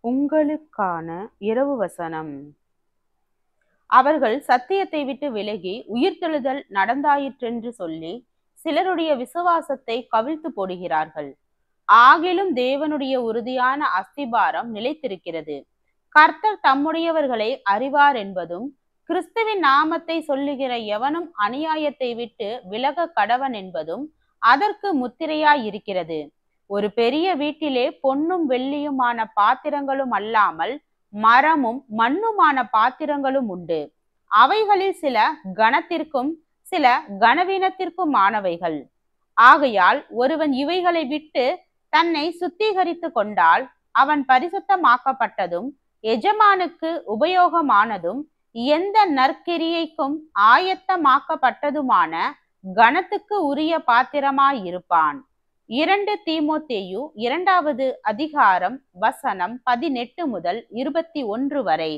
உங்களுக்கான இரவு வசனம். அவர்கள் சத்தியத்தை விட்டு விலகி உயிர்த்தெழுதல் நடந்தாயிற்றென்று சொல்லி சிலருடைய விசுவாசத்தை கவிழ்த்து போடுகிறார்கள். ஆகிலும் தேவனுடைய உறுதியான அஸ்திபாரம் நிலைத்திருக்கிறது. கர்த்தர் தம்முடையவர்களை அறிவார் என்பதும், கிறிஸ்துவின் நாமத்தை சொல்லுகிற எவனும் அநியாயத்தை விட்டு விலக கடவன் என்பதும் அதற்கு முத்திரையாயிருக்கிறது. ஒரு பெரிய வீட்டிலே பொன்னும் வெள்ளியுமான பாத்திரங்களும் அல்லாமல் மரமும் மண்ணுமான பாத்திரங்களும் உண்டு. அவைகளில் சில கனத்திற்கும் சில கனவீனத்திற்குமானவைகள். ஆகையால் ஒருவன் இவைகளை விட்டு தன்னை சுத்திகரித்து கொண்டால் அவன் பரிசுத்தமாக்கப்பட்டதும் எஜமானுக்கு உபயோகமானதும் எந்த நற்கிரியைக்கும் ஆயத்தமாக்கப்பட்டதுமான கனத்துக்கு உரிய பாத்திரமாயிருப்பான். 2 தீமோத்தேயு 2வது அதிகாரம் வசனம் 18 முதல் 21 வரை.